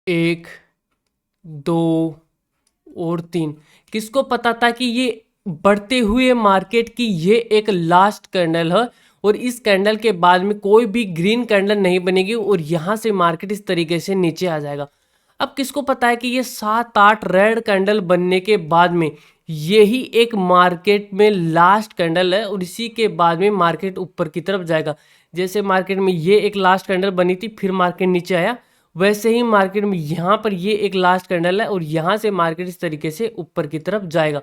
एक, दो और तीन। किसको पता था कि ये बढ़ते हुए मार्केट की ये एक लास्ट कैंडल है और इस कैंडल के बाद में कोई भी ग्रीन कैंडल नहीं बनेगी और यहाँ से मार्केट इस तरीके से नीचे आ जाएगा। अब किसको पता है कि ये 7-8 रेड कैंडल बनने के बाद में यही एक मार्केट में लास्ट कैंडल है और इसी के बाद में मार्केट ऊपर की तरफ जाएगा। जैसे मार्केट में ये एक लास्ट कैंडल बनी थी, फिर मार्केट नीचे आया, वैसे ही मार्केट में यहाँ पर ये एक लास्ट कैंडल है और यहाँ से मार्केट इस तरीके से ऊपर की तरफ जाएगा।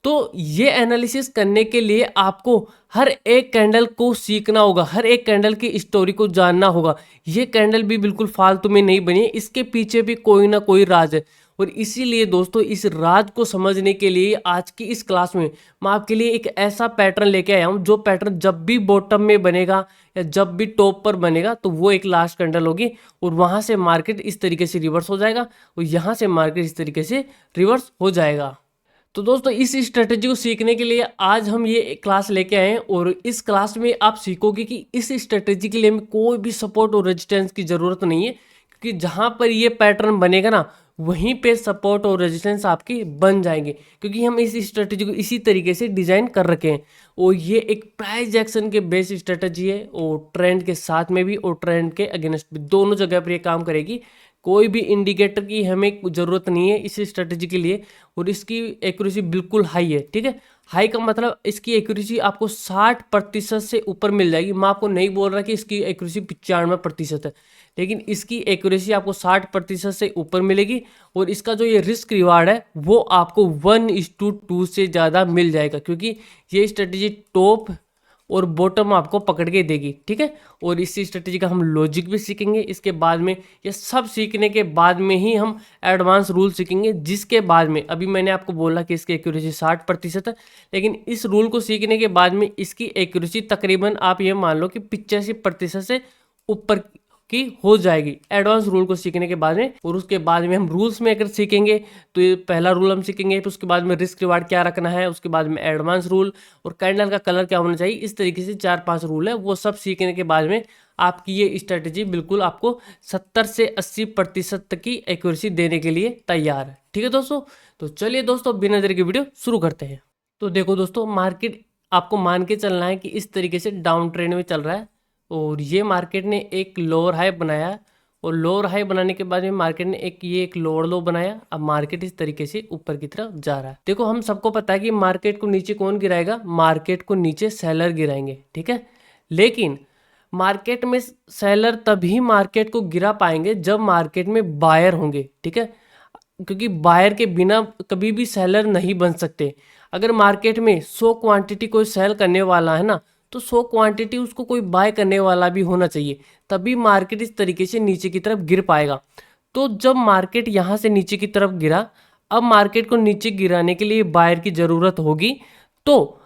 तो ये एनालिसिस करने के लिए आपको हर एक कैंडल को सीखना होगा, हर एक कैंडल की स्टोरी को जानना होगा। ये कैंडल भी बिल्कुल फालतू में नहीं बनी है, इसके पीछे भी कोई ना कोई राज है। और इसीलिए दोस्तों इस राज को समझने के लिए आज की इस क्लास में मैं आपके लिए एक ऐसा पैटर्न लेके आया हूँ जो पैटर्न जब भी बॉटम में बनेगा या जब भी टॉप पर बनेगा तो वो एक लास्ट कैंडल होगी और वहाँ से मार्केट इस तरीके से रिवर्स हो जाएगा और यहाँ से मार्केट इस तरीके से रिवर्स हो जाएगा। तो दोस्तों इस स्ट्रेटेजी को सीखने के लिए आज हम ये क्लास लेके आए हैं और इस क्लास में आप सीखोगे कि इस स्ट्रेटेजी के लिए हमें कोई भी सपोर्ट और रेजिस्टेंस की ज़रूरत नहीं है, क्योंकि जहाँ पर ये पैटर्न बनेगा ना वहीं पे सपोर्ट और रेजिस्टेंस आपके बन जाएंगे, क्योंकि हम इस स्ट्रेटेजी को इसी तरीके से डिज़ाइन कर रखे हैं। और ये एक प्राइस एक्शन के बेस स्ट्रेटेजी है और ट्रेंड के साथ में भी और ट्रेंड के अगेंस्ट भी, दोनों जगह पर ये काम करेगी। कोई भी इंडिकेटर की हमें ज़रूरत नहीं है इस स्ट्रेटेजी के लिए और इसकी एक्यूरेसी बिल्कुल हाई है। ठीक है, हाई का मतलब इसकी एक्यूरेसी आपको 60% से ऊपर मिल जाएगी। मैं आपको नहीं बोल रहा कि इसकी एक्यूरेसी 95% है, लेकिन इसकी एक्यूरेसी आपको 60% से ऊपर मिलेगी और इसका जो ये रिस्क रिवार्ड है वो आपको 1:2 से ज़्यादा मिल जाएगा, क्योंकि ये स्ट्रेटेजी टॉप और बॉटम आपको पकड़ के देगी। ठीक है, और इसी स्ट्रेटेजी का हम लॉजिक भी सीखेंगे इसके बाद में। ये सब सीखने के बाद में ही हम एडवांस रूल सीखेंगे, जिसके बाद में अभी मैंने आपको बोला कि इसकी एक्यूरेसी 60% है, लेकिन इस रूल को सीखने के बाद में इसकी एक्यूरेसी तकरीबन आप ये मान लो कि 85% से ऊपर की हो जाएगी एडवांस रूल को सीखने के बाद में। और उसके बाद में हम रूल्स में अगर सीखेंगे तो ये पहला रूल हम सीखेंगे, फिर उसके बाद में रिस्क रिवार्ड क्या रखना है, उसके बाद में एडवांस रूल और कैंडल का कलर क्या होना चाहिए। इस तरीके से 4-5 रूल है, वो सब सीखने के बाद में आपकी ये स्ट्रेटेजी बिल्कुल आपको 70 से 80% तक की एक्यूरेसी देने के लिए तैयार है। ठीक है दोस्तों, तो चलिए दोस्तों बिना देर के वीडियो शुरू करते हैं। तो देखो दोस्तों, मार्केट आपको मान के चलना है कि इस तरीके से डाउन ट्रेंड में चल रहा है और ये मार्केट ने एक लोअर हाई बनाया और लोअर हाई बनाने के बाद में मार्केट ने एक लोअर लो बनाया। अब मार्केट इस तरीके से ऊपर की तरफ जा रहा है। देखो हम सबको पता है कि मार्केट को नीचे कौन गिराएगा, मार्केट को नीचे सेलर गिराएंगे। ठीक है, लेकिन मार्केट में सेलर तभी मार्केट को गिरा पाएंगे जब मार्केट में बायर होंगे। ठीक है, क्योंकि बायर के बिना कभी भी सेलर नहीं बन सकते। अगर मार्केट में 100 क्वांटिटी कोई सेल करने वाला है ना, तो 100 क्वांटिटी उसको कोई बाय करने वाला भी होना चाहिए, तभी मार्केट इस तरीके से नीचे की तरफ गिर पाएगा। तो जब मार्केट यहाँ से नीचे की तरफ गिरा, अब मार्केट को नीचे गिराने के लिए बायर की ज़रूरत होगी। तो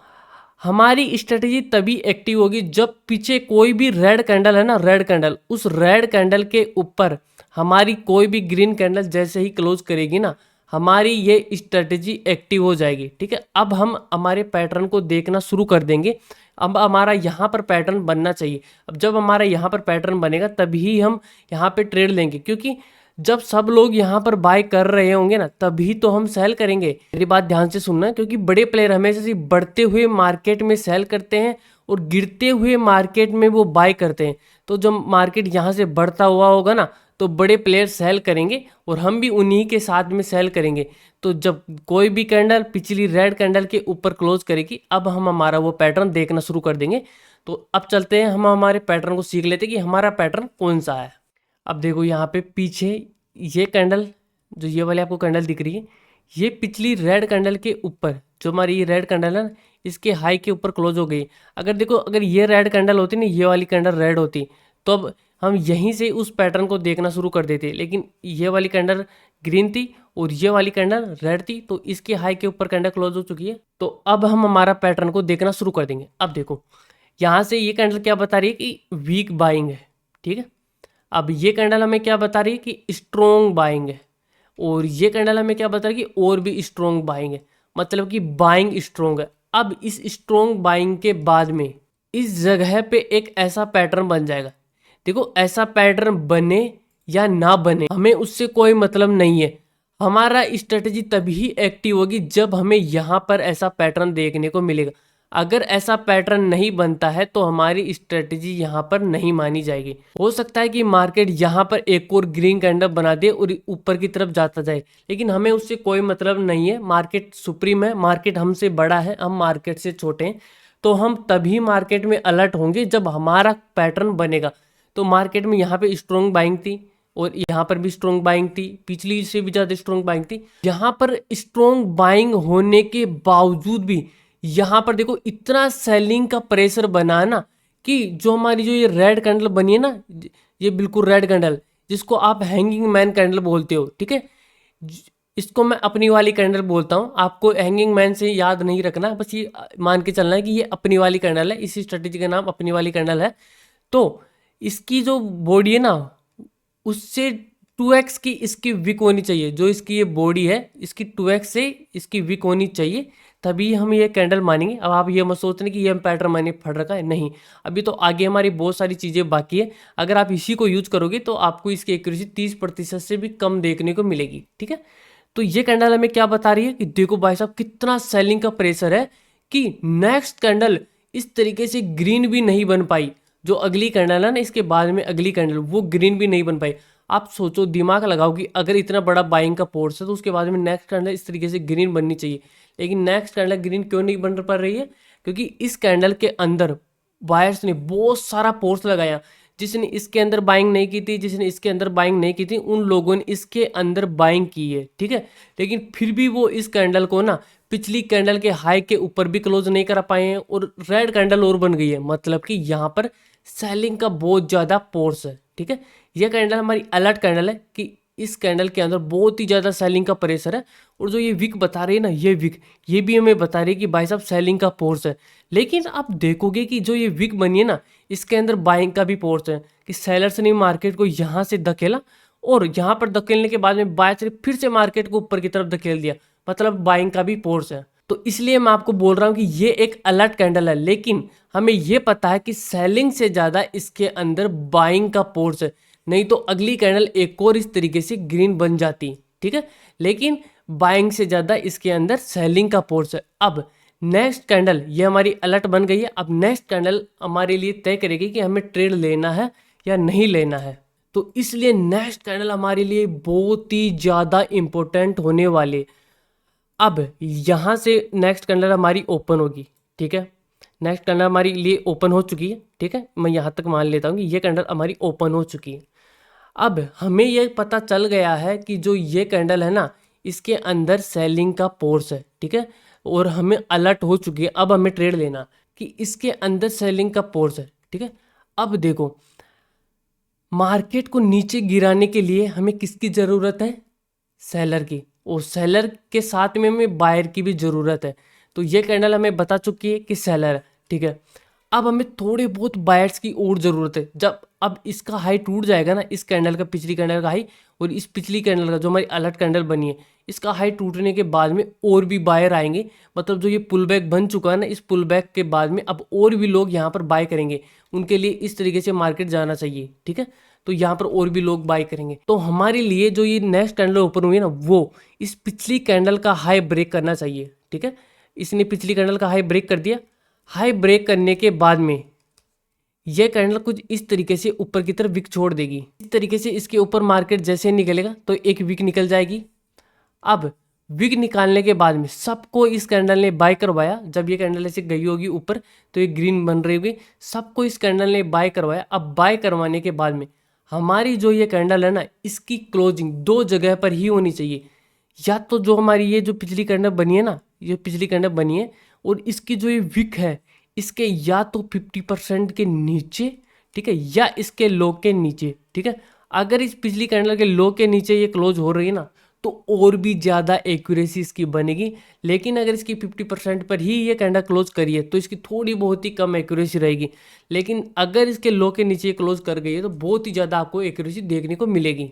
हमारी स्ट्रेटेजी तभी एक्टिव होगी जब पीछे कोई भी रेड कैंडल है ना, रेड कैंडल, उस रेड कैंडल के ऊपर हमारी कोई भी ग्रीन कैंडल जैसे ही क्लोज करेगी ना, हमारी ये स्ट्रेटेजी एक्टिव हो जाएगी। ठीक है, अब हम हमारे पैटर्न को देखना शुरू कर देंगे। अब हमारा यहाँ पर पैटर्न बनना चाहिए। अब जब हमारा यहाँ पर पैटर्न बनेगा तभी हम यहाँ पे ट्रेड लेंगे, क्योंकि जब सब लोग यहाँ पर बाय कर रहे होंगे ना तभी तो हम सेल करेंगे। मेरी बात ध्यान से सुनना, क्योंकि बड़े प्लेयर हमेशा से बढ़ते हुए मार्केट में सेल करते हैं और गिरते हुए मार्केट में वो बाय करते हैं। तो जब मार्केट यहाँ से बढ़ता हुआ होगा ना तो बड़े प्लेयर सेल करेंगे और हम भी उन्हीं के साथ में सेल करेंगे। तो जब कोई भी कैंडल पिछली रेड कैंडल के ऊपर क्लोज करेगी, अब हम हमारा वो पैटर्न देखना शुरू कर देंगे। तो अब चलते हैं, हम हमारे पैटर्न को सीख लेते हैं कि हमारा पैटर्न कौन सा है। अब देखो यहाँ पे पीछे ये कैंडल, जो ये वाली आपको कैंडल दिख रही है, ये पिछली रेड कैंडल के ऊपर, जो हमारी ये रेड कैंडल है इसके हाई के ऊपर क्लोज हो गई। अगर देखो, अगर ये रेड कैंडल होती ना, ये वाली कैंडल रेड होती, तो अब हम यहीं से उस पैटर्न को देखना शुरू कर देते। लेकिन ये वाली कैंडल ग्रीन थी और ये वाली कैंडल रेड थी, तो इसके हाई के ऊपर कैंडल क्लोज हो चुकी है। तो अब हम हमारा पैटर्न को देखना शुरू कर देंगे। अब देखो यहाँ से ये कैंडल क्या बता रही है कि वीक बाइंग है। ठीक है, अब ये कैंडल हमें क्या बता रही है कि स्ट्रॉन्ग बाइंग है और ये कैंडल हमें क्या बता रही है कि और भी स्ट्रॉन्ग बाइंग है, मतलब कि बाइंग स्ट्रॉन्ग है। अब इस स्ट्रॉन्ग बाइंग के बाद में इस जगह पे एक ऐसा पैटर्न बन जाएगा। देखो ऐसा पैटर्न बने या ना बने, हमें उससे कोई मतलब नहीं है। हमारा स्ट्रेटजी तभी एक्टिव होगी जब हमें यहाँ पर ऐसा पैटर्न देखने को मिलेगा। अगर ऐसा पैटर्न नहीं बनता है तो हमारी स्ट्रेटजी यहाँ पर नहीं मानी जाएगी। हो सकता है कि मार्केट यहाँ पर एक और ग्रीन कैंडल बना दे और ऊपर की तरफ जाता जाए, लेकिन हमें उससे कोई मतलब नहीं है। मार्केट सुप्रीम है, मार्केट हमसे बड़ा है, हम मार्केट से छोटे हैं। तो हम तभी मार्केट में अलर्ट होंगे जब हमारा पैटर्न बनेगा। तो मार्केट में यहाँ पे स्ट्रॉन्ग बाइंग थी और यहाँ पर भी स्ट्रॉन्ग बाइंग थी, पिछली से भी ज़्यादा स्ट्रॉन्ग बाइंग थी। यहाँ पर स्ट्रॉन्ग बाइंग होने के बावजूद भी यहाँ पर देखो इतना सेलिंग का प्रेशर बना ना कि जो हमारी जो ये रेड कैंडल बनी है ना, ये बिल्कुल रेड कैंडल जिसको आप हैंगिंग मैन कैंडल बोलते हो, ठीक है, इसको मैं अपनी वाली कैंडल बोलता हूँ। आपको हैंगिंग मैन से याद नहीं रखना, बस ये मान के चलना है कि ये अपनी वाली कैंडल है। इसी स्ट्रेटेजी का नाम अपनी वाली कैंडल है। तो इसकी जो बॉडी है ना, उससे 2x की इसकी विक होनी चाहिए। जो इसकी ये बॉडी है इसकी 2x से इसकी विक होनी चाहिए, तभी हम ये कैंडल मानेंगे। अब आप ये मत सोचने कि ये हम पैटर्न मैंने फट रखा है, नहीं, अभी तो आगे हमारी बहुत सारी चीज़ें बाकी है। अगर आप इसी को यूज करोगे तो आपको इसकी एक्यूरेसी 30% से भी कम देखने को मिलेगी, ठीक है। तो ये कैंडल हमें क्या बता रही है कि देखो भाई साहब कितना सेलिंग का प्रेशर है कि नेक्स्ट कैंडल इस तरीके से ग्रीन भी नहीं बन पाई। जो अगली कैंडल है ना, इसके बाद में अगली कैंडल वो ग्रीन भी नहीं बन पाई। आप सोचो, दिमाग लगाओ कि अगर इतना बड़ा बाइंग का फोर्स है तो उसके बाद में नेक्स्ट कैंडल इस तरीके से ग्रीन बननी चाहिए, लेकिन नेक्स्ट कैंडल ग्रीन क्यों नहीं बन पा रही है? क्योंकि इस कैंडल के अंदर बायर्स ने बहुत सारा फोर्स लगाया। जिसने इसके अंदर बाइंग नहीं की थी, जिसने इसके अंदर बाइंग नहीं की थी, उन लोगों ने इसके अंदर बाइंग की है, ठीक है। लेकिन फिर भी वो इस कैंडल को ना पिछली कैंडल के हाई के ऊपर भी क्लोज नहीं कर पाए हैं और रेड कैंडल और बन गई है। मतलब कि यहाँ पर सेलिंग का बहुत ज़्यादा फोर्स है, ठीक है। यह कैंडल हमारी अलर्ट कैंडल है कि इस कैंडल के अंदर बहुत ही ज़्यादा सेलिंग का प्रेशर है। और जो ये विक बता रही है ना, ये विक ये भी हमें बता रही है कि भाई साहब सेलिंग का फोर्स है। लेकिन आप देखोगे कि जो ये विक बनी है ना, इसके अंदर बाइंग का भी फोर्स है कि सेलर्स ने मार्केट को यहाँ से धकेला और यहाँ पर धकेलने के बाद में बायर्स ने फिर से मार्केट को ऊपर की तरफ धकेल दिया। मतलब बाइंग का भी फोर्स है। तो इसलिए मैं आपको बोल रहा हूँ कि ये एक अलर्ट कैंडल है, लेकिन हमें ये पता है कि सेलिंग से ज़्यादा इसके अंदर बाइंग का फोर्स है। नहीं तो अगली कैंडल एक और इस तरीके से ग्रीन बन जाती, ठीक है। लेकिन बाइंग से ज़्यादा इसके अंदर सेलिंग का फोर्स है। अब नेक्स्ट कैंडल ये हमारी अलर्ट बन गई है। अब नेक्स्ट कैंडल हमारे लिए तय करेगी कि हमें ट्रेड लेना है या नहीं लेना है। तो इसलिए नेक्स्ट कैंडल हमारे लिए बहुत ही ज़्यादा इम्पोर्टेंट होने वाले। अब यहाँ से नेक्स्ट कैंडल हमारी ओपन होगी, ठीक है। नेक्स्ट कैंडल हमारी लिए ओपन हो चुकी है, ठीक है। मैं यहाँ तक मान लेता हूँ कि ये कैंडल हमारी ओपन हो चुकी है। अब हमें यह पता चल गया है कि जो ये कैंडल है ना, इसके अंदर सेलिंग का फोर्स है, ठीक है। और हमें अलर्ट हो चुकी है, अब हमें ट्रेड लेना कि इसके अंदर सेलिंग का फोर्स है, ठीक है। अब देखो, मार्केट को नीचे गिराने के लिए हमें किसकी ज़रूरत है? सेलर की। और सेलर के साथ में हमें बायर की भी ज़रूरत है। तो ये कैंडल हमें बता चुकी है कि सेलर है, ठीक है। अब हमें थोड़े बहुत बायर्स की और ज़रूरत है। जब अब इसका हाई टूट जाएगा ना, इस कैंडल का, पिछली कैंडल का हाई और इस पिछली कैंडल का जो हमारी अलर्ट कैंडल बनी है, इसका हाई टूटने के बाद में और भी बायर आएंगे। मतलब जो ये पुल बैक बन चुका है ना, इस पुल बैक के बाद में अब और भी लोग यहाँ पर बाय करेंगे। उनके लिए इस तरीके से मार्केट जाना चाहिए, ठीक है। तो यहाँ पर और भी लोग बाय करेंगे। तो हमारे लिए जो ये नेक्स्ट कैंडल ओपन हुई है ना, वो इस पिछली कैंडल का हाई ब्रेक करना चाहिए, ठीक है। इसने पिछली कैंडल का हाई ब्रेक कर दिया। हाई ब्रेक करने के बाद में यह कैंडल कुछ इस तरीके से ऊपर की तरफ विक छोड़ देगी। इस तरीके से इसके ऊपर मार्केट जैसे निकलेगा तो एक विक निकल जाएगी। अब विक निकालने के बाद में सबको इस कैंडल ने बाय करवाया। जब ये कैंडल ऐसे गई होगी ऊपर तो ये ग्रीन बन रही होगी, सबको इस कैंडल ने बाय करवाया। अब बाय करवाने के बाद में हमारी जो ये कैंडल है ना, इसकी क्लोजिंग दो जगह पर ही होनी चाहिए। या तो जो हमारी ये जो पिछली कैंडल बनी है ना, ये पिछली कैंडल बनी है और इसकी जो ये विक है, इसके या तो 50% के नीचे, ठीक है, या इसके लो के नीचे, ठीक है। अगर इस पिछली कैंडल के लो के नीचे ये क्लोज हो रही है ना, तो और भी ज़्यादा एक्यूरेसी इसकी बनेगी। लेकिन अगर इसकी 50% पर ही ये कैंडल क्लोज करिए तो इसकी थोड़ी बहुत ही कम एक्यूरेसी रहेगी। लेकिन अगर इसके लो के नीचे क्लोज कर गई है तो बहुत ही ज़्यादा आपको एक्यूरेसी देखने को मिलेगी।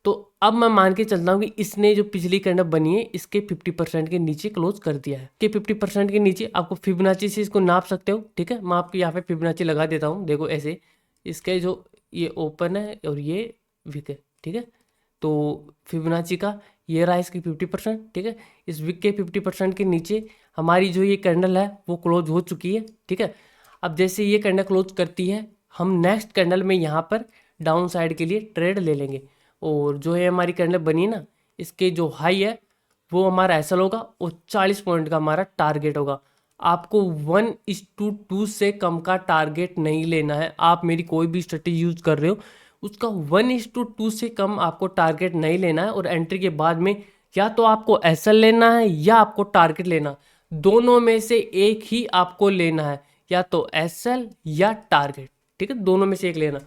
तो अब मैं मान के चलता हूँ कि इसने जो पिछली कैंडल बनी है इसके 50% के नीचे क्लोज कर दिया है। कि 50% के नीचे आपको फिबोनाची से इसको नाप सकते हो, ठीक है। मैं आपको यहाँ पे फिबोनाची लगा देता हूँ। देखो ऐसे इसके जो ये ओपन है और ये विक है, ठीक है। तो फिबोनाची का ये रहा इसकी 50%, ठीक है। इस विक के 50% के नीचे हमारी जो ये कैंडल है वो क्लोज हो चुकी है, ठीक है। अब जैसे ये कैंडल क्लोज करती है, हम नेक्स्ट कैंडल में यहाँ पर डाउन साइड के लिए ट्रेड ले लेंगे। और जो है हमारी कैंडल बनी ना, इसके जो हाई है वो हमारा ऐसा होगा और 40 पॉइंट का हमारा टारगेट होगा। आपको 1:2 से कम का टारगेट नहीं लेना है। आप मेरी कोई भी स्ट्रेटेजी यूज कर रहे हो, उसका 1:2 से कम आपको टारगेट नहीं लेना है। और एंट्री के बाद में या तो आपको एसएल लेना है या आपको टारगेट लेना, दोनों में से एक ही आपको लेना है, या तो एसएल या टारगेट, ठीक है। दोनों में से एक लेना।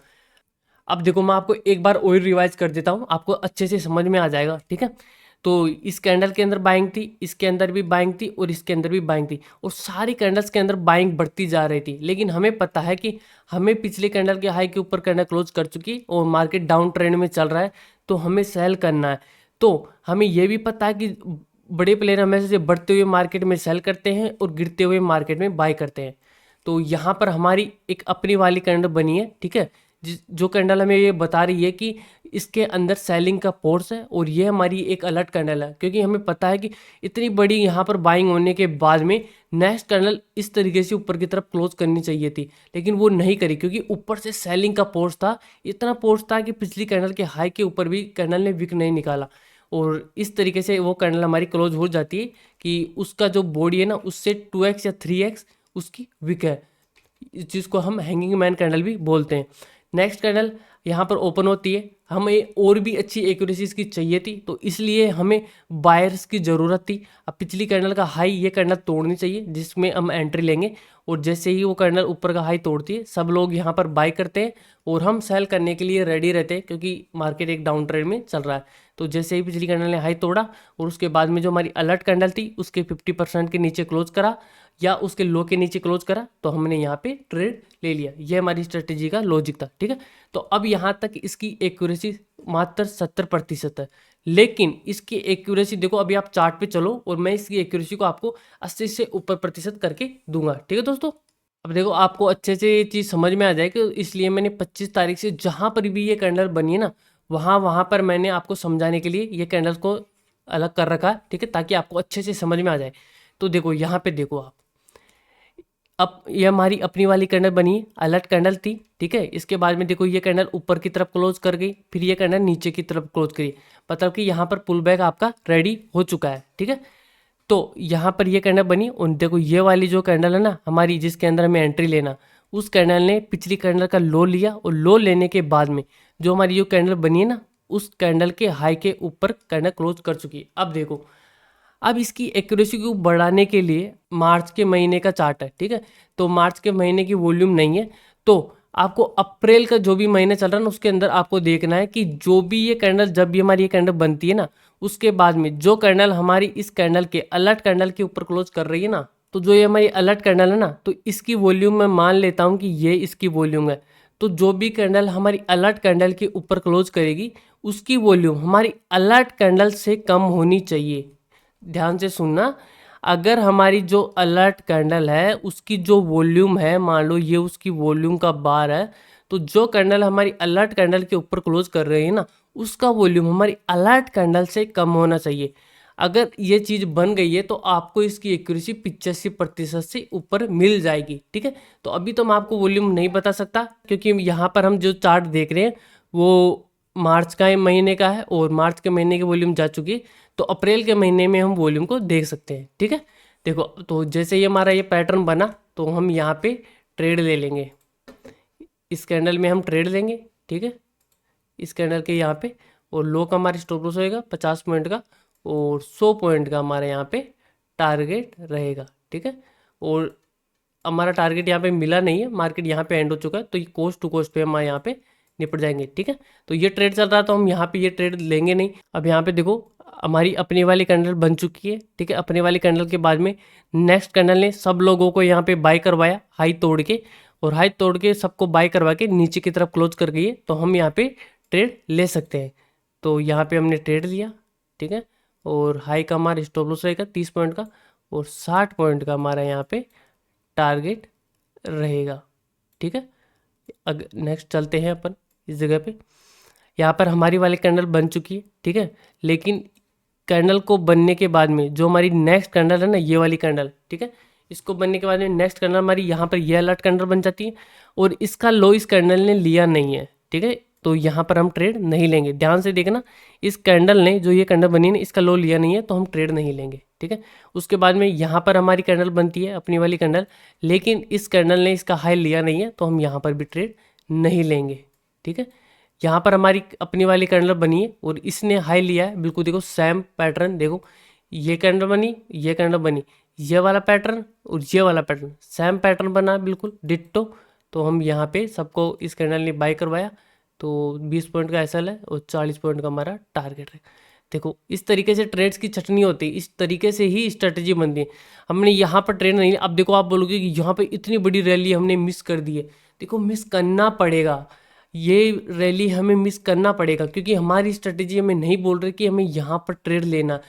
अब देखो मैं आपको एक बार और रिवाइज कर देता हूँ, आपको अच्छे से समझ में आ जाएगा, ठीक है। तो इस कैंडल के अंदर बाइंग थी, इसके अंदर भी बाइंग थी और इसके अंदर भी बाइंग थी, और सारी कैंडल्स के अंदर बाइंग बढ़ती जा रही थी। लेकिन हमें पता है कि हमें पिछले कैंडल के हाई के ऊपर कैंडल क्लोज कर चुकी और मार्केट डाउन ट्रेंड में चल रहा है, तो हमें सेल करना है। तो हमें यह भी पता है कि बड़े प्लेयर हमेशा से बढ़ते हुए मार्केट में सेल करते हैं और गिरते हुए मार्केट में बाय करते हैं। तो यहाँ पर हमारी एक अपनी वाली कैंडल बनी है, ठीक है। जो कैंडल हमें ये बता रही है कि इसके अंदर सेलिंग का फोर्स है, और ये हमारी एक अलर्ट कैंडल है, क्योंकि हमें पता है कि इतनी बड़ी यहाँ पर बाइंग होने के बाद में नेक्स्ट कैंडल इस तरीके से ऊपर की तरफ क्लोज करनी चाहिए थी, लेकिन वो नहीं करी, क्योंकि ऊपर से सेलिंग का फोर्स था। इतना फोर्स था कि पिछली कैंडल के हाई के ऊपर भी कैंडल ने विक नहीं निकाला, और इस तरीके से वो कैंडल हमारी क्लोज हो जाती है कि उसका जो बॉडी है ना, उससे 2x या 3x उसकी विक है, जिसको हम हैंगिंग मैन कैंडल भी बोलते हैं। नेक्स्ट कैंडल यहाँ पर ओपन होती है, हमें और भी अच्छी एक्यूरेसी इसकी चाहिए थी, तो इसलिए हमें बायर्स की ज़रूरत थी। अब पिछली कैंडल का हाई ये कैंडल तोड़नी चाहिए, जिसमें हम एंट्री लेंगे, और जैसे ही वो कैंडल ऊपर का हाई तोड़ती है, सब लोग यहाँ पर बाय करते हैं और हम सेल करने के लिए रेडी रहते हैं, क्योंकि मार्केट एक डाउन ट्रेंड में चल रहा है। तो जैसे ही पिछली कैंडल ने हाई तोड़ा और उसके बाद में जो हमारी अलर्ट कैंडल थी उसके 50% के नीचे क्लोज करा या उसके लो के नीचे क्लोज करा, तो हमने यहाँ पे ट्रेड ले लिया। ये हमारी स्ट्रेटेजी का लॉजिक था, ठीक है। तो अब यहाँ तक इसकी एक्यूरेसी मात्र 70% है, लेकिन इसकी एक्यूरेसी देखो, अभी आप चार्ट पे चलो और मैं इसकी एक्यूरेसी को आपको 80 से ऊपर प्रतिशत करके दूंगा, ठीक है दोस्तों। अब देखो आपको अच्छे से ये चीज़ समझ में आ जाए कि इसलिए मैंने 25 तारीख से जहाँ पर भी ये कैंडल बनी है ना, वहाँ पर मैंने आपको समझाने के लिए ये कैंडल को अलग कर रखा है, ठीक है, ताकि आपको अच्छे से समझ में आ जाए। तो देखो यहाँ पे देखो आप, अब ये हमारी अपनी वाली कैंडल बनी है, अलर्ट कैंडल थी, ठीक है। इसके बाद में देखो ये कैंडल ऊपर की तरफ क्लोज कर गई, फिर ये कैंडल नीचे की तरफ क्लोज करी, मतलब कि यहाँ पर पुल बैक आपका रेडी हो चुका है, ठीक है। तो यहाँ पर ये कैंडल बनी, और देखो ये वाली जो कैंडल है ना हमारी, जिसके अंदर हमें एंट्री लेना, उस कैंडल ने पिछली कैंडल का लो लिया, और लो लेने के बाद में जो हमारी जो कैंडल बनी है ना, उस कैंडल के हाई के ऊपर कैंडल क्लोज कर चुकी है। अब देखो, अब इसकी एक्यूरेसी को बढ़ाने के लिए मार्च के महीने का चार्ट है, ठीक है। तो मार्च के महीने की वॉल्यूम नहीं है, तो आपको अप्रैल का जो भी महीने चल रहा है ना, उसके अंदर आपको देखना है कि जो भी ये कैंडल, जब भी हमारी ये कैंडल बनती है ना, उसके बाद में जो कैंडल हमारी इस कैंडल के अलर्ट कैंडल के ऊपर क्लोज कर रही है ना, तो जो ये हमारी अलर्ट कैंडल है ना, तो इसकी वॉल्यूम मैं मान लेता हूँ कि ये इसकी वॉल्यूम है। तो जो भी कैंडल हमारी अलर्ट कैंडल के ऊपर क्लोज करेगी, उसकी वॉल्यूम हमारी अलर्ट कैंडल से कम होनी चाहिए। ध्यान से सुनना, अगर हमारी जो अलर्ट कैंडल है उसकी जो वॉल्यूम है, मान लो ये उसकी वॉल्यूम का बार है, तो जो कैंडल हमारी अलर्ट कैंडल के ऊपर क्लोज कर रही है ना, उसका वॉल्यूम हमारी अलर्ट कैंडल से कम होना चाहिए। अगर ये चीज़ बन गई है तो आपको इसकी एक्यूरेसी 85% से ऊपर मिल जाएगी, ठीक है। तो अभी तो मैं आपको वॉल्यूम नहीं बता सकता, क्योंकि यहाँ पर हम जो चार्ट देख रहे हैं वो मार्च का महीने का है, और मार्च के महीने की वॉल्यूम जा चुकी है, तो अप्रैल के महीने में हम वॉल्यूम को देख सकते हैं, ठीक है। देखो, तो जैसे ही हमारा ये पैटर्न बना, तो हम यहाँ पे ट्रेड ले लेंगे, इस कैंडल में हम ट्रेड लेंगे, ठीक है, इस कैंडल के यहाँ पे। और लो का हमारा स्टॉप लॉस होएगा 50 पॉइंट का, और 100 पॉइंट का हमारे यहाँ पे टारगेट रहेगा, ठीक है। और हमारा टारगेट यहाँ पे मिला नहीं है, मार्केट यहाँ पे एंड हो चुका है, तो ये कोस्ट टू कोस्ट पे हम यहाँ पे निपट जाएंगे, ठीक है। तो ये ट्रेड चल रहा, तो हम यहाँ पे ये ट्रेड लेंगे नहीं। अब यहाँ पे देखो हमारी अपनी वाली कैंडल बन चुकी है, ठीक है। अपनी वाली कैंडल के बाद में नेक्स्ट कैंडल ने सब लोगों को यहाँ पे बाय करवाया हाई तोड़ के, और हाई तोड़ के सबको बाय करवा के नीचे की तरफ क्लोज कर गई है, तो हम यहाँ पे ट्रेड ले सकते हैं। तो यहाँ पे हमने ट्रेड लिया, ठीक है, और हाई का हमारा स्टॉप लॉस रहेगा 30 पॉइंट का, और 60 पॉइंट का हमारा यहाँ पे टारगेट रहेगा, ठीक है। अगर नेक्स्ट चलते हैं अपन इस जगह पे, यहाँ पर हमारी वाली कैंडल बन चुकी है, ठीक है। लेकिन कैंडल को बनने के बाद में जो हमारी नेक्स्ट कैंडल है ना, ये वाली कैंडल, ठीक है, इसको बनने के बाद में नेक्स्ट कैंडल हमारी यहाँ पर ये अलर्ट कैंडल बन जाती है और इसका लो इस कैंडल ने लिया नहीं है, ठीक है। तो यहाँ पर हम ट्रेड नहीं लेंगे। ध्यान से देखना, इस कैंडल ने जो ये कैंडल बनी है ना, इसका लो लिया नहीं है, तो हम ट्रेड नहीं लेंगे, ठीक है। उसके बाद में यहाँ पर हमारी कैंडल बनती है अपनी वाली कैंडल, लेकिन इस कैंडल ने इसका हाई लिया नहीं है, तो हम यहाँ पर भी ट्रेड नहीं लेंगे, ठीक है। यहाँ पर हमारी अपनी वाली कैंडल बनी है और इसने हाई लिया है, बिल्कुल देखो सेम पैटर्न, देखो ये कैंडल बनी, ये कैंडल बनी, ये वाला पैटर्न और ये वाला पैटर्न, सेम पैटर्न बना बिल्कुल डिट्टो। तो हम यहाँ पे सबको इस कैंडल ने बाय करवाया, तो 20 पॉइंट का एसएल है और 40 पॉइंट का हमारा टारगेट है। देखो इस तरीके से ट्रेड्स की छटनी होती है, इस तरीके से ही स्ट्रेटजी बनती है। हमने यहाँ पर ट्रेड नहीं, अब देखो आप बोलोगे कि यहाँ पे इतनी बड़ी रैली हमने मिस कर दी है। देखो मिस करना पड़ेगा, ये रैली हमें मिस करना पड़ेगा, क्योंकि हमारी स्ट्रेटजी हमें नहीं बोल रही कि हमें यहाँ पर ट्रेड लेना,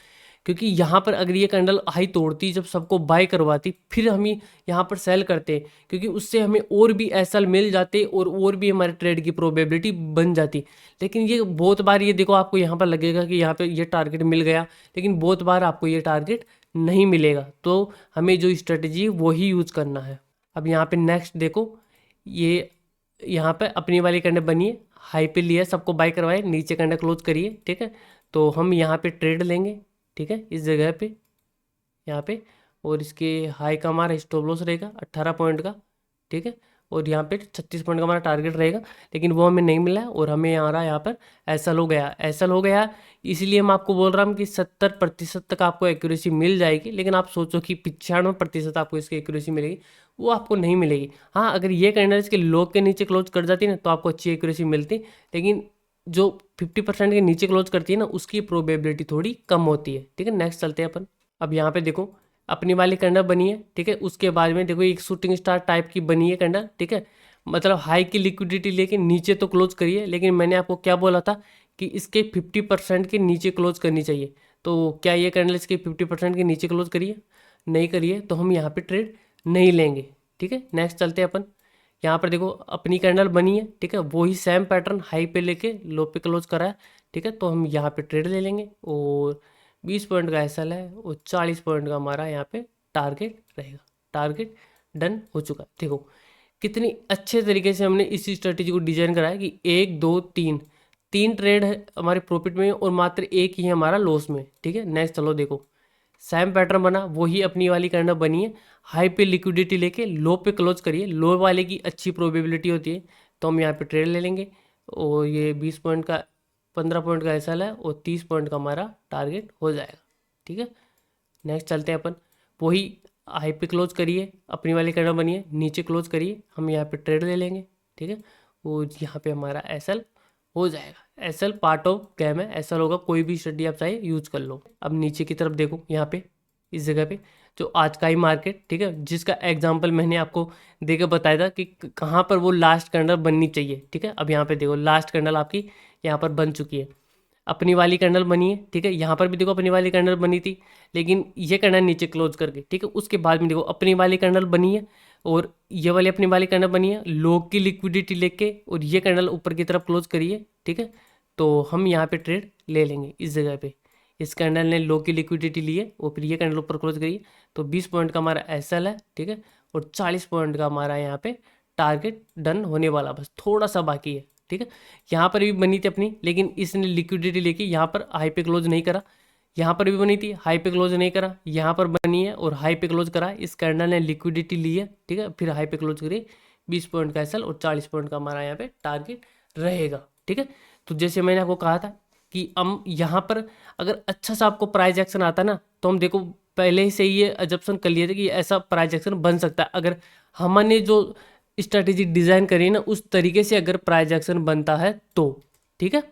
क्योंकि यहाँ पर अगर ये कैंडल हाई तोड़ती, जब सबको बाय करवाती, फिर हम यहाँ पर सेल करते, क्योंकि उससे हमें और भी एसएल मिल जाते और भी हमारे ट्रेड की प्रोबेबिलिटी बन जाती। लेकिन ये बहुत बार, ये देखो आपको यहाँ पर लगेगा कि यहाँ पे ये टारगेट मिल गया, लेकिन बहुत बार आपको ये टारगेट नहीं मिलेगा। तो हमें जो स्ट्रेटजी है वही यूज करना है। अब यहाँ पे नेक्स्ट देखो, ये यहाँ पे अपनी वाली कैंडल बनी है, हाई पे लिया, सबको बाय करवाए, नीचे कैंडल क्लोज करिए, ठीक है। तो हम यहाँ पे ट्रेड लेंगे, ठीक है, इस जगह पे, यहाँ पे, और इसके हाई का हमारा स्टॉप लॉस रहेगा 18 पॉइंट का, ठीक है। और यहाँ पे 36 पॉइंट का हमारा टारगेट रहेगा, लेकिन वो हमें नहीं मिला है और हमें आ रहा है यहाँ पर एसएल हो गया, एसएल हो गया। इसलिए मैं आपको बोल रहा हूँ कि 70% तक आपको एक्यूरेसी मिल जाएगी, लेकिन आप सोचो कि 95% आपको इसकी एक्यूरेसी मिलेगी, वो आपको नहीं मिलेगी। हाँ, अगर ये कैंडल इसके लो के नीचे क्लोज कर जाती है ना, तो आपको अच्छी एक्यूरेसी मिलती, लेकिन जो 50% के नीचे क्लोज करती है ना, उसकी प्रोबेबिलिटी थोड़ी कम होती है, ठीक है। नेक्स्ट चलते हैं अपन। अब यहाँ पे देखो अपनी वाली कैंडल बनी है, ठीक है। उसके बाद में देखो एक शूटिंग स्टार टाइप की बनी है कैंडल, ठीक है। मतलब हाई की लिक्विडिटी लेके नीचे तो क्लोज करिए, लेकिन मैंने आपको क्या बोला था कि इसके 50% के नीचे क्लोज करनी चाहिए। तो क्या ये कैंडल इसके 50% के नीचे क्लोज करिए? नहीं करिए, तो हम यहाँ पे ट्रेड नहीं लेंगे, ठीक है। नेक्स्ट चलते हैं अपन। यहाँ पर देखो अपनी कैंडल बनी है, ठीक है, वही सेम पैटर्न हाई पे लेके लो पे क्लोज करा है, ठीक है। तो हम यहाँ पे ट्रेड ले लेंगे और 20 पॉइंट का एसएल है और 40 पॉइंट का हमारा यहाँ पे टारगेट रहेगा। टारगेट डन हो चुका है। देखो कितनी अच्छे तरीके से हमने इसी स्ट्रेटेजी को डिजाइन करा है कि 1 2 3 तीन ट्रेड है हमारे प्रॉफिट में और मात्र एक ही है हमारा लॉस में, ठीक है। नेक्स्ट चलो देखो सेम पैटर्न बना, वही अपनी वाली कैंडल बनी है, हाई पे लिक्विडिटी लेके लो पे क्लोज करिए, लो वाले की अच्छी प्रोबेबिलिटी होती है, तो हम यहाँ पे ट्रेड ले लेंगे और ये 20 पॉइंट का 15 पॉइंट का एसएल है और 30 पॉइंट का हमारा टारगेट हो जाएगा, ठीक है। नेक्स्ट चलते हैं अपन, वही हाई पे क्लोज करिए, अपनी वाली कैंडल बनी है, नीचे क्लोज करिए, हम यहाँ पे ट्रेड ले लेंगे, ठीक है। और यहाँ पे हमारा एसएल हो जाएगा। एसएल पार्ट ऑफ गेम है, एसएल होगा, कोई भी स्टडी आप चाहे यूज कर लो। अब नीचे की तरफ देखो, यहाँ पे इस जगह पे जो आज का ही मार्केट, ठीक है, जिसका एग्जांपल मैंने आपको देकर बताया था कि कहाँ पर वो लास्ट कैंडल बननी चाहिए, ठीक है। अब यहाँ पे देखो लास्ट कैंडल आपकी यहाँ पर बन चुकी है, अपनी वाली कैंडल बनी है, ठीक है। यहाँ पर भी देखो अपनी वाली कैंडल बनी थी, लेकिन ये कैंडल नीचे क्लोज करके, ठीक है। उसके बाद में देखो अपनी वाली कैंडल बनी है और ये वाली अपनी वाली कैंडल बनी है, लो की लिक्विडिटी लेके और ये कैंडल ऊपर की तरफ क्लोज करिए, ठीक है। तो हम यहाँ पे ट्रेड ले लेंगे इस जगह पे, इस कैंडल ने लो की लिक्विडिटी ली है और फिर ये कैंडल ऊपर क्लोज करिए, तो 20 पॉइंट का हमारा एसएल है, ठीक है, और 40 पॉइंट का हमारा यहाँ पे टारगेट डन होने वाला, बस थोड़ा सा बाकी है, ठीक है। यहाँ पर भी बनी थी अपनी, लेकिन इसने लिक्विडिटी लेके यहाँ पर हाई पे क्लोज नहीं करा, यहाँ पर भी बनी थी, हाई पे क्लोज नहीं करा, यहाँ पर बनी है और हाई पे क्लोज करा, इस कैंडल ने लिक्विडिटी ली है, ठीक है, फिर हाई पे क्लोज करिए, 20 पॉइंट का एसएल और 40 पॉइंट का हमारा यहाँ पे टारगेट रहेगा, ठीक है। तो जैसे मैंने आपको कहा था कि हम यहाँ पर अगर अच्छा सा आपको प्राइस एक्शन आता ना, तो हम देखो पहले से ही ये अजप्शन कर लिए थे कि ऐसा प्राइस एक्शन बन सकता है, अगर हमने जो स्ट्रैटेजी डिज़ाइन करी ना उस तरीके से अगर प्राइस एक्शन बनता है तो, ठीक है।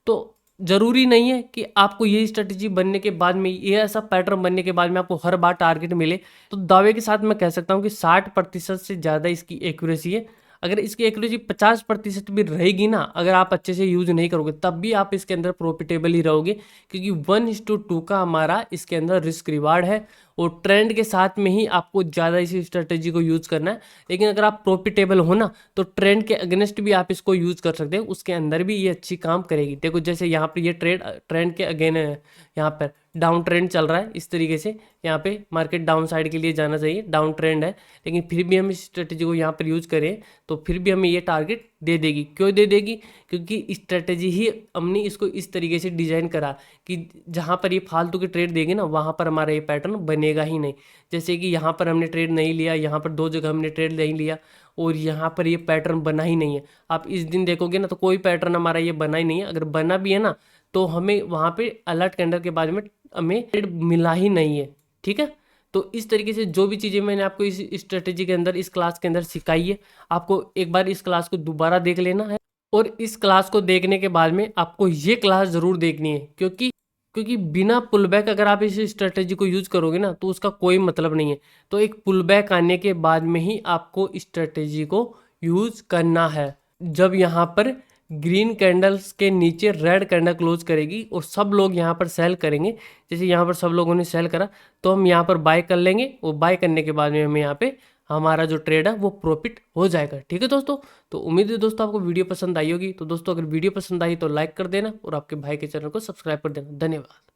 तो ज़रूरी नहीं है कि आपको ये स्ट्रैटेजी बनने के बाद में, ये ऐसा पैटर्न बनने के बाद में आपको हर बार टारगेट मिले। तो दावे के साथ मैं कह सकता हूँ कि 60% से ज़्यादा इसकी एक्यूरेसी है। अगर इसकी एक्यूरेसी 50% भी रहेगी ना, अगर आप अच्छे से यूज नहीं करोगे, तब भी आप इसके अंदर प्रॉफिटेबल ही रहोगे, क्योंकि 1:2 का हमारा इसके अंदर रिस्क रिवार्ड है और ट्रेंड के साथ में ही आपको ज़्यादा इसी स्ट्रेटेजी को यूज़ करना है। लेकिन अगर आप प्रॉफिटेबल हो ना तो ट्रेंड के अगेंस्ट भी आप इसको यूज़ कर सकते हैं, उसके अंदर भी ये अच्छी काम करेगी। देखो जैसे यहाँ पर ये ट्रेंड के अगेन है, यहाँ पर डाउन ट्रेंड चल रहा है इस तरीके से, यहाँ पे मार्केट डाउन साइड के लिए जाना चाहिए, डाउन ट्रेंड है, लेकिन फिर भी हम इस स्ट्रेटेजी को यहाँ पर यूज़ करें तो फिर भी हमें ये टारगेट दे देगी। क्यों दे देगी? क्योंकि स्ट्रेटेजी ही हमने इसको इस तरीके से डिजाइन करा कि जहाँ पर ये फालतू के ट्रेड देगी ना वहाँ पर हमारा ये पैटर्न बनेगा ही नहीं। जैसे कि यहाँ पर हमने ट्रेड नहीं लिया, यहाँ पर 2 जगह हमने ट्रेड नहीं लिया और यहाँ पर ये पैटर्न बना ही नहीं है। आप इस दिन देखोगे ना तो कोई पैटर्न हमारा ये बना ही नहीं है। अगर बना भी है ना तो हमें वहाँ पे अलर्ट कैंडल के बाद में हमें ट्रेड मिला ही नहीं है। ठीक है, तो इस तरीके से जो भी चीज़ें मैंने आपको इस स्ट्रेटेजी के अंदर, इस क्लास के अंदर सिखाई है, आपको एक बार इस क्लास को दोबारा देख लेना है। और इस क्लास को देखने के बाद में आपको ये क्लास ज़रूर देखनी है, क्योंकि बिना पुल बैक अगर आप इस स्ट्रेटेजी को यूज़ करोगे ना तो उसका कोई मतलब नहीं है। तो एक पुल बैक आने के बाद में ही आपको स्ट्रेटेजी को यूज़ करना है। जब यहाँ पर ग्रीन कैंडल्स के नीचे रेड कैंडल क्लोज करेगी और सब लोग यहाँ पर सेल करेंगे, जैसे यहाँ पर सब लोगों ने सेल करा तो हम यहाँ पर बाय कर लेंगे और बाय करने के बाद में हमें यहाँ पे हमारा जो ट्रेड है वो प्रॉफिट हो जाएगा। ठीक है दोस्तों, तो उम्मीद है दोस्तों आपको वीडियो पसंद आई होगी। तो दोस्तों अगर वीडियो पसंद आई तो लाइक कर देना और आपके भाई के चैनल को सब्सक्राइब कर देना। धन्यवाद।